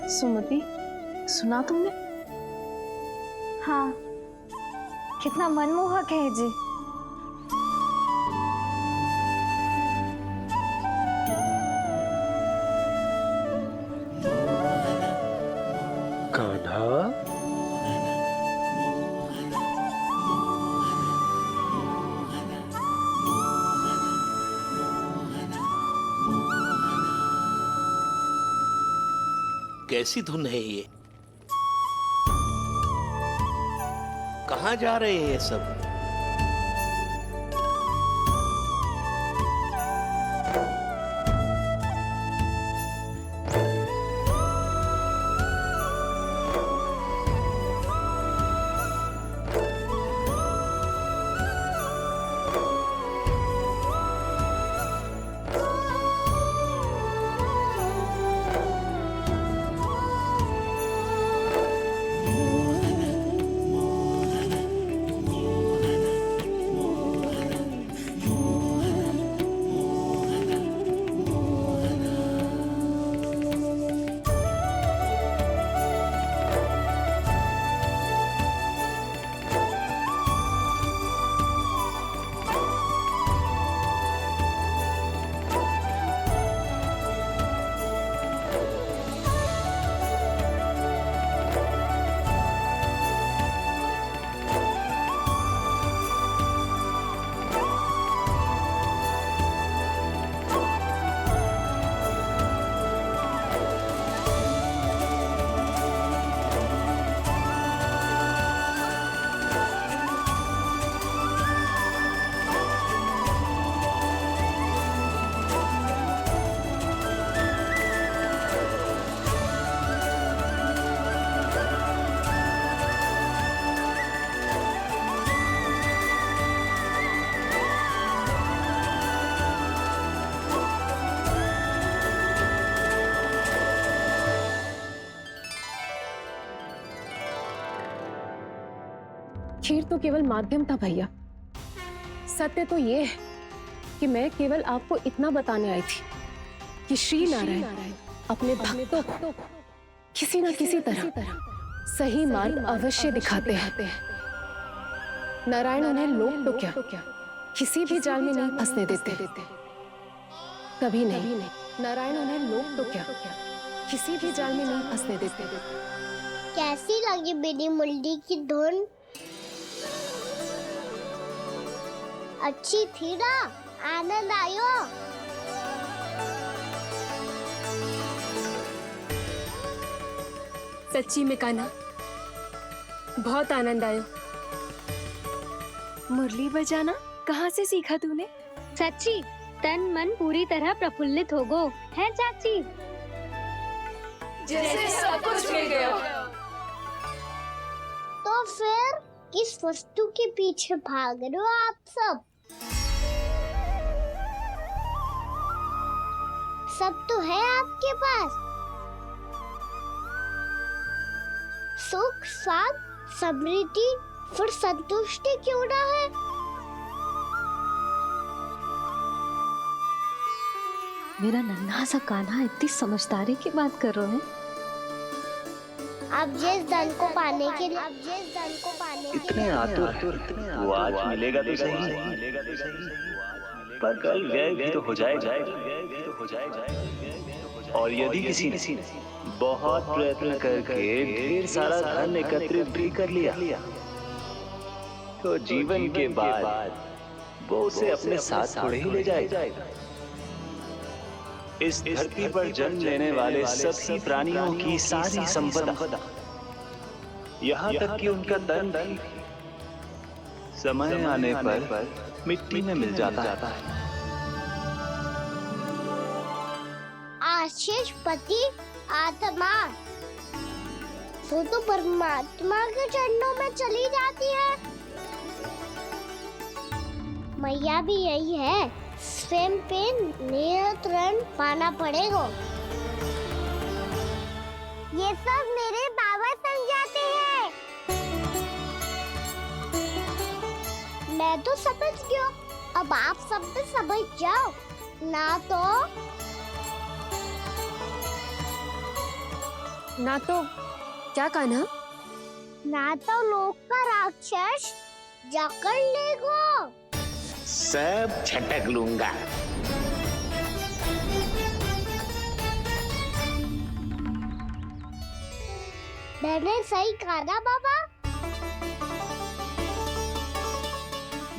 सुमति, सुना तुमने? हाँ, कितना मनमोहक है जी। कान्हा, कैसी धुन है ये? कहाँ जा रहे हैं ये सब? खीर तो केवल माध्यम था भैया। सत्य तो ये है कि मैं केवल आपको इतना बताने आई थी कि श्री नारायण अपने भक्तों को किसी न किसी तरह सही मार्ग अवश्य दिखाते हैं। नारायण उन्हें लोक तो क्या किसी भी जाल में नहीं फंसने देते, कभी नहीं। नारायण उन्हें लोक तो क्या किसी भी जाल में नहीं फंसने देते। कैसी लगी मेरी मुरली की धुन? अच्छी थी ना? आनंद आयो? सच्ची में कान्हा, बहुत आनंद आया। मुरली बजाना कहाँ से सीखा तूने? सच्ची तन मन पूरी तरह प्रफुल्लित हो गो है चाची। जैसे सब कुछ मिल गया। तो फिर किस वस्तु के पीछे भाग रहे हो आप सब? सब तो है आपके पास। सुख, स्वाद, समृद्धि, फिर संतुष्टि क्यों ना है? मेरा नन्हा सा कान्हा इतनी समझदारी की बात कर रहे हैं। अब जिस धन को पाने के लिए इतने आतुर, वो आज मिलेगा तो सही, पर कल व्यय भी तो हो जाएगा। और यदि किसी ने बहुत प्रयत्न करके ढेर सारा धन एकत्रित भी कर लिया, तो जीवन के बाद वो उसे अपने साथ थोड़े ही ले जाएगा। इस धरती पर जन्म लेने वाले सभी प्राणियों की सारी संपदा, यहाँ तक कि उनका तन भी समय आने पर मिट्टी में मिल जाता है। आशीष पति आत्मा वो तो परमात्मा के चरणों में चली जाती है। मैया भी यही है, स्वयं पे नियंत्रण पाना पड़ेगा। ये सब मेरे बाबा समझाते हैं। मैं तो समझ गया, अब आप सब भी समझ जाओ ना तो क्या कान्हा? ना तो लोक का राक्षस जकड़ लेगा। सब झटक लूंगा। मैंने सही कहा ना बाबा?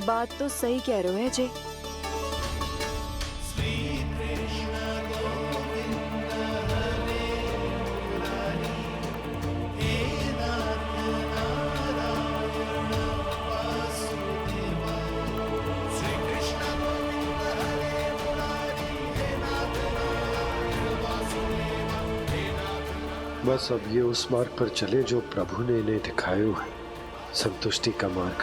बात तो सही कह रहे हो अजय। बस अब ये उस मार्ग पर चले जो प्रभु ने इन्हें दिखाया है, संतुष्टि का मार्ग।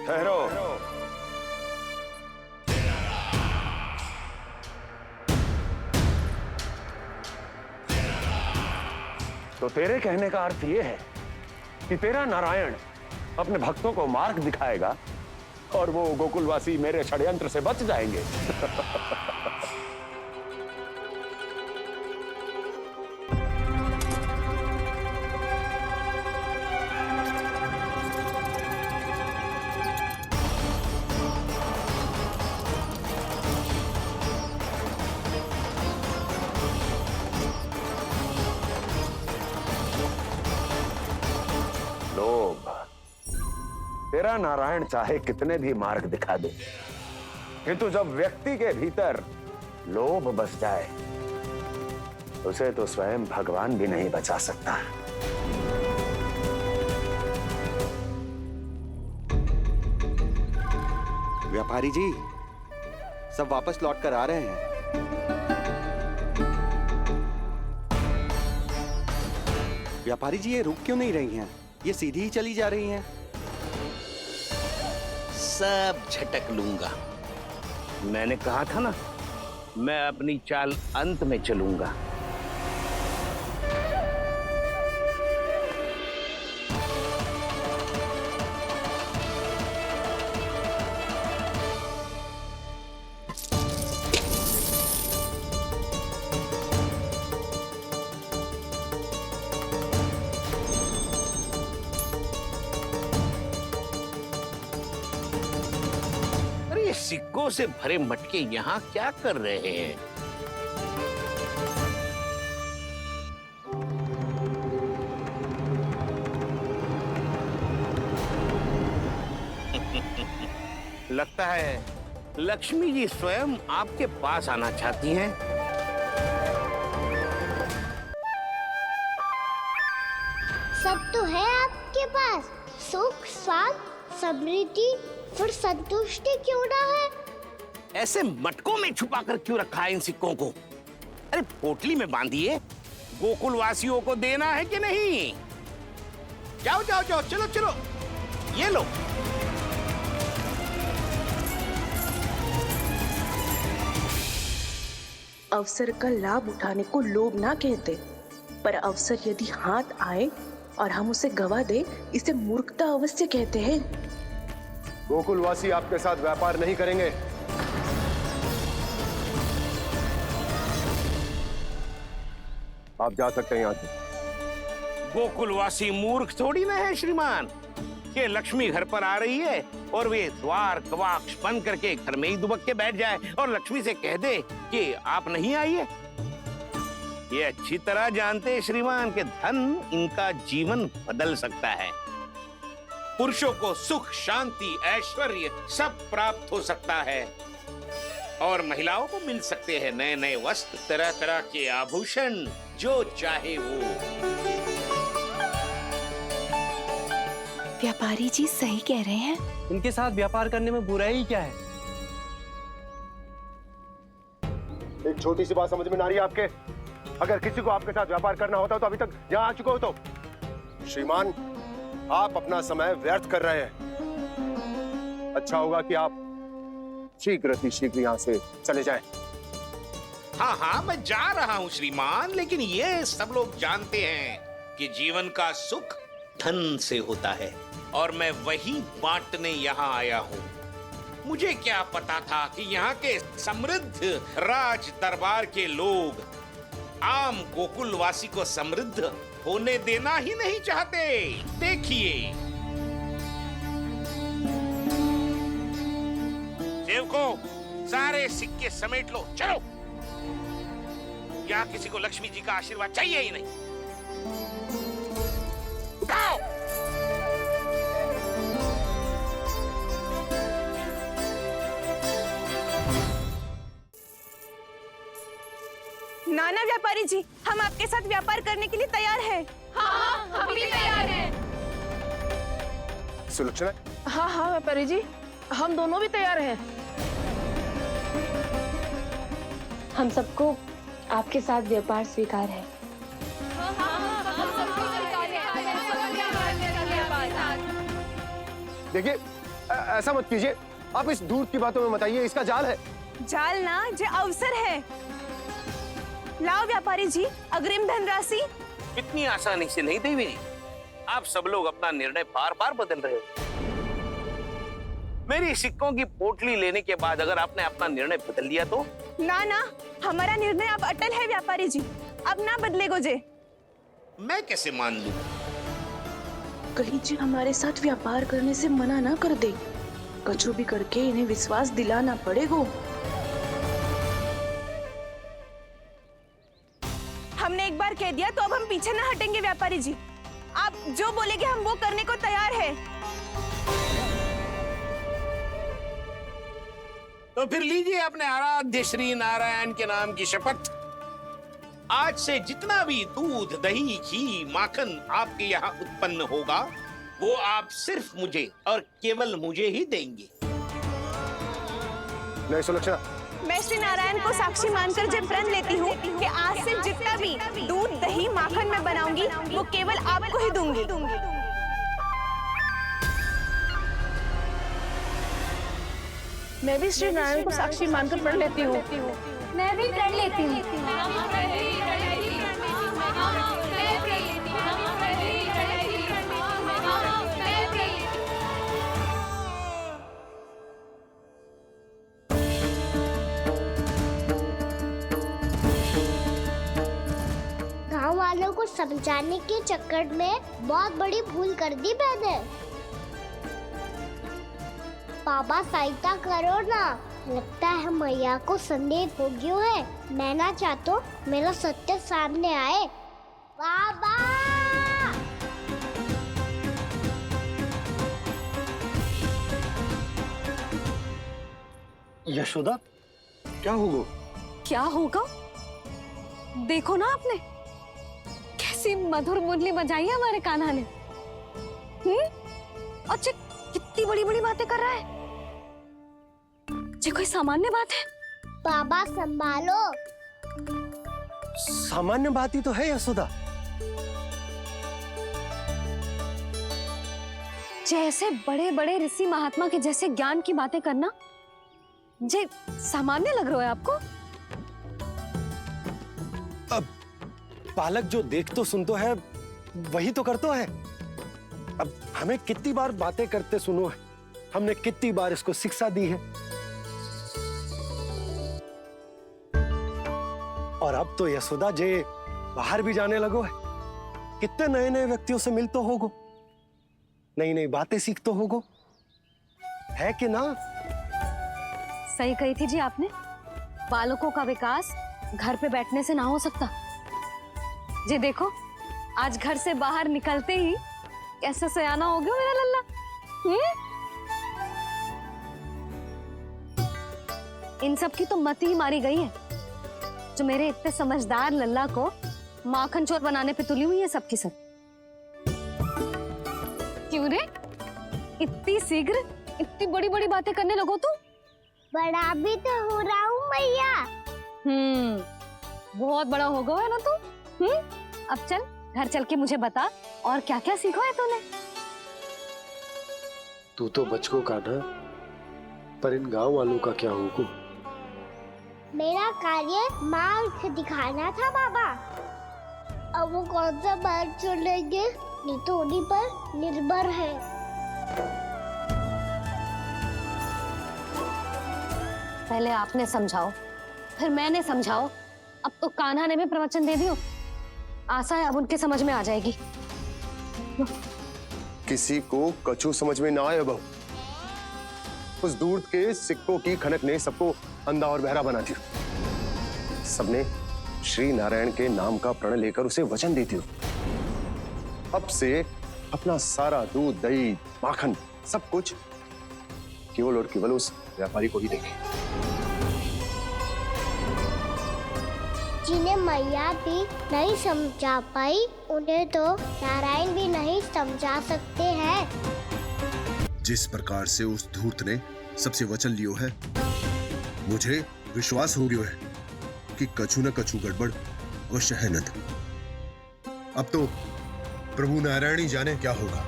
ठहरो। तो तेरे कहने का अर्थ यह है कि तेरा नारायण अपने भक्तों को मार्ग दिखाएगा और वो गोकुलवासी मेरे षड्यंत्र से बच जाएंगे। लोभ। तेरा नारायण चाहे कितने भी मार्ग दिखा दे, किंतु जब व्यक्ति के भीतर लोभ बस जाए, उसे तो स्वयं भगवान भी नहीं बचा सकता। व्यापारी जी, सब वापस लौट कर आ रहे हैं। व्यापारी जी, ये रुक क्यों नहीं रही हैं? ये सीधी ही चली जा रही हैं। सब झटक लूंगा। मैंने कहा था ना, मैं अपनी चाल अंत में चलूंगा। सिक्कों से भरे मटके यहाँ क्या कर रहे हैं? लगता है लक्ष्मी जी स्वयं आपके पास आना चाहती हैं। सब तो है आपके पास, सुख, स्वाद, समृद्धि, फिर संतुष्टि क्यों ना है? ऐसे मटकों में छुपा कर क्यों रखा है इन सिक्कों को? अरे पोटली में बांधिए, गोकुलवासियों को देना है कि नहीं? जाओ जाओ जाओ, चलो चलो, ये लो। अवसर का लाभ उठाने को लोभ ना कहते, पर अवसर यदि हाथ आए और हम उसे गवा दे, इसे मूर्खता अवश्य कहते हैं। गोकुलवासी आपके साथ व्यापार नहीं करेंगे। आप जा सकते हैं यहाँ से। गोकुलवासी मूर्ख थोड़ी ना है श्रीमान। ये लक्ष्मी घर पर आ रही है और वे द्वार कवाक्ष बंद करके घर में ही दुबक के बैठ जाए और लक्ष्मी से कह दे कि आप नहीं आइए। ये अच्छी तरह जानते हैं श्रीमान कि धन इनका जीवन बदल सकता है। पुरुषों को सुख, शांति, ऐश्वर्य सब प्राप्त हो सकता है और महिलाओं को मिल सकते हैं नए नए वस्त्र, तरह तरह के आभूषण, जो चाहे वो। व्यापारी जी सही कह रहे हैं। इनके साथ व्यापार करने में बुराई क्या है? एक छोटी सी बात समझ में ना रही है आपके? अगर किसी को आपके साथ व्यापार करना होता तो अभी तक यहाँ आ चुके हो। तो श्रीमान, आप अपना समय व्यर्थ कर रहे हैं। अच्छा होगा कि आप शीघ्र ही शीघ्र यहाँ से चले जाएं। हाँ हाँ, मैं जा रहा हूँ श्रीमान, लेकिन ये सब लोग जानते हैं कि जीवन का सुख धन से होता है और मैं वही बांटने यहाँ आया हूँ। मुझे क्या पता था कि यहाँ के समृद्ध राज दरबार के लोग आम गोकुलवासी को समृद्ध होने देना ही नहीं चाहते। देखिए, सेवकों, सारे सिक्के समेट लो, चलो। यहाँ किसी को लक्ष्मी जी का आशीर्वाद चाहिए ही नहीं। उठाओ। नाना व्यापारी जी, हम आपके साथ व्यापार करने के लिए तैयार हैं। हाँ, हम भी तैयार हैं। सुलक्षणा? हाँ हाँ व्यापारी जी, हम दोनों भी तैयार हैं। हम सबको आपके साथ व्यापार स्वीकार है। देखिए, ऐसा मत कीजिए। आप इस दूध की बातों में मत आइए, इसका जाल है। जाल ना, जो अवसर है। लाओ व्यापारी जी, अग्रिम धनराशि। इतनी आसानी से नहीं देवी। आप सब लोग अपना निर्णय बार बार बदल रहे हो। मेरी सिक्कों की पोटली लेने के बाद अगर आपने अपना निर्णय बदल लिया तो? ना ना, हमारा निर्णय अब अटल है व्यापारी जी, अब ना बदले गोजे। मैं कैसे मान लूं? कहीं जी हमारे साथ व्यापार करने से मना ना कर दे। कचू भी करके इन्हें विश्वास दिलाना पड़ेगा। हमने एक बार कह दिया तो अब हम पीछे ना हटेंगे व्यापारी जी। आप जो बोलेंगे हम वो करने को तैयार है। तो फिर लीजिए अपने आराध्य श्री नारायण के नाम की शपथ। आज से जितना भी दूध, दही, घी, माखन आपके यहाँ उत्पन्न होगा, वो आप सिर्फ मुझे और केवल मुझे ही देंगे। नहीं सुलक्षणा, मैं श्री नारायण को साक्षी मानकर जब प्रण लेती हूँ कि आज से जितना भी दूध, दही, माखन मैं बनाऊंगी वो केवल आपको ही दूंगी। मैं भी श्री नारायण को साक्षी मानकर पढ़ लेती हूँ। मैं भी प्रण लेती हूँ। गांव वालों को समझाने के चक्कर में बहुत बड़ी भूल कर दी मैंने। बाबा सहायता करो ना, लगता है मैया को संदेह हो गया है। मैं ना चाहता मेरा सत्य सामने आए। बाबा! यशोदा, क्या होगा? क्या होगा? देखो ना आपने कैसी मधुर मुरली बजाई है हमारे कान्हा ने। अच्छा, कितनी बड़ी बड़ी बातें कर रहा है। ये कोई सामान्य बात है? बाबा संभालो। सामान्य बात ही तो है यशोदा। जैसे बड़े बड़े ऋषि महात्मा के जैसे ज्ञान की बातें करना जे सामान्य लग रहा है आपको? अब बालक जो देख तो सुन तो है, वही तो करता है। अब हमें कितनी बार बातें करते सुनो है, हमने कितनी बार इसको शिक्षा दी है। और अब तो यशोदा जे बाहर भी जाने लगो है, कितने नए नए व्यक्तियों से मिलते होगो, नई नई बातें सीखते होगो, है कि ना? सही कही थी जी आपने। बालकों का विकास घर पे बैठने से ना हो सकता। जी देखो, आज घर से बाहर निकलते ही कैसा सयाना हो गया मेरा लल्ला। इन सब की तो मत ही मारी गई है, जो मेरे इतने समझदार लल्ला को माखन चोर बनाने पे तुली हुई है सबकी सब। क्यों रे, इतनी शीघ्र इतनी बड़ी बड़ी बातें करने लगो तू? बड़ा भी तो हो रहा हूँ मैया। बहुत बड़ा हो गया है ना तू। अब चल घर चल के मुझे बता और क्या क्या सीखा है तूने। तू तो बचको कान्हा, पर इन गांव वालों का क्या होगा? मेरा कार्य मार्ग दिखाना था बाबा। अब वो कौन सा मार्ग चुनेंगे ये तो उन्हीं पर निर्भर है। पहले आपने समझाओ, फिर मैंने समझाओ, अब तो कान्हा ने भी प्रवचन दे दियो। आशा है अब उनके समझ में आ जाएगी। किसी को कछु समझ में ना आए बहू। उस दूध के सिक्कों की खनक ने सबको अंधा और बहरा बना दिया। सबने श्री नारायण के नाम का प्रण लेकर उसे वचन देती हो। अब से अपना सारा दूध, दही, माखन सब कुछ केवल और केवल उस व्यापारी को ही देंगे। जिन्हें मैया भी नहीं समझा पाई उन्हें तो नारायण भी नहीं समझा सकते हैं। जिस प्रकार से उस धूर्त ने सबसे वचन लियो है, मुझे विश्वास हो गयो है कि कछु न कछु गड़बड़ अवश्य है नंद। अब तो प्रभु नारायण ही जाने क्या होगा।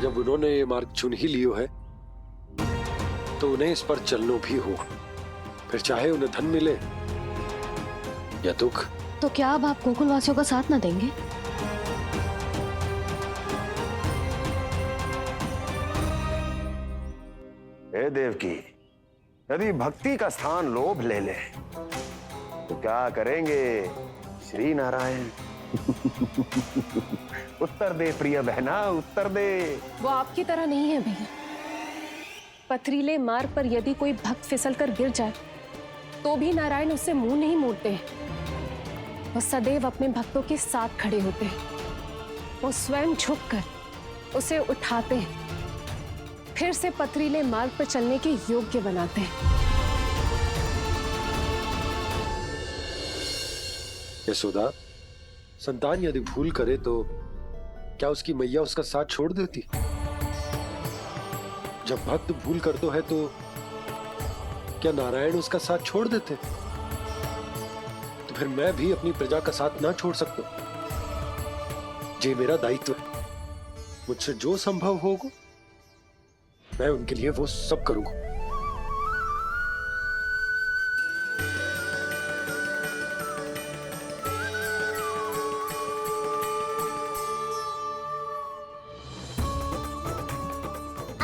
जब उन्होंने ये मार्ग चुन ही लियो है तो उन्हें इस पर चलना भी हो, फिर चाहे उन्हें धन मिले या दुख। तो क्या अब आप गोकुल वासियों का साथ ना देंगे? हे देवकी, यदि भक्ति का स्थान लोभ ले ले तो क्या करेंगे श्री नारायण? उत्तर दे प्रिय बहना, उत्तर दे। वो आपकी तरह नहीं है भैया। पथरीले मार्ग पर यदि कोई भक्त फिसल कर गिर जाए तो भी नारायण उससे मुंह नहीं मोड़ते हैं। वो सदैव अपने भक्तों के साथ खड़े होते हैं। वो स्वयं झुककर उसे उठाते हैं, फिर से पथरीले मार्ग पर चलने के योग्य बनाते हैं। यशोदा, संतान यदि भूल करे तो क्या उसकी मैया उसका साथ छोड़ देती? जब भक्त भूल करते है तो क्या नारायण उसका साथ छोड़ देते? तो फिर मैं भी अपनी प्रजा का साथ ना छोड़ सकता। ये मेरा दायित्व है। मुझसे जो संभव होगा मैं उनके लिए वो सब करूंगा।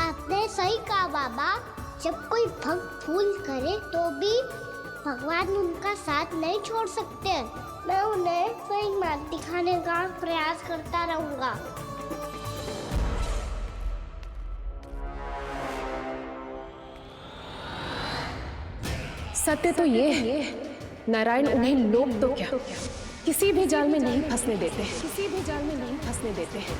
आपने सही कहा बाबा। जब कोई भक्त भूल करे तो भी भगवान उनका साथ नहीं छोड़ सकते। मैं उन्हें सही मार्ग दिखाने का प्रयास करता रहूंगा। सत्य तो ये है, नारायण उन्हें लोग तो क्या किसी भी जाल में नहीं फंसने देते। किसी भी जाल में नहीं फंसने देते हैं।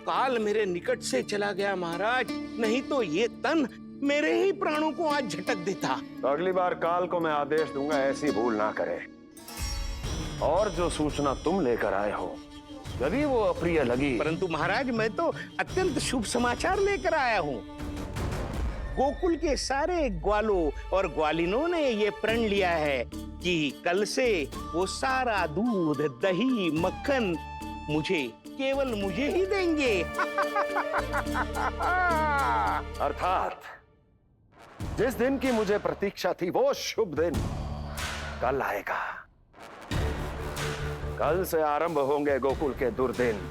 काल मेरे निकट से चला गया महाराज, नहीं तो ये तन मेरे ही प्राणों को आज झटक देता। तो अगली बार काल को मैं आदेश दूंगा ऐसी भूल ना करे। और जो सूचना तुम लेकर आए हो यदि वो अप्रिय लगी, परंतु महाराज मैं तो अत्यंत शुभ समाचार लेकर आया हूँ। गोकुल के सारे ग्वालों और ग्वालिनों ने ये प्रण लिया है कि कल से वो सारा दूध, दही, मक्खन केवल मुझे ही देंगे। अर्थात जिस दिन की मुझे प्रतीक्षा थी वो शुभ दिन कल आएगा। कल से आरंभ होंगे गोकुल के दुर्दिन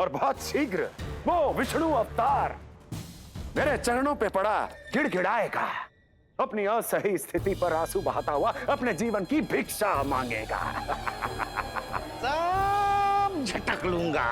और बहुत शीघ्र वो विष्णु अवतार मेरे चरणों पे पड़ा गिड़गिड़ाएगा। अपनी असही स्थिति पर आंसू बहाता हुआ अपने जीवन की भिक्षा मांगेगा। सब झटक लूंगा।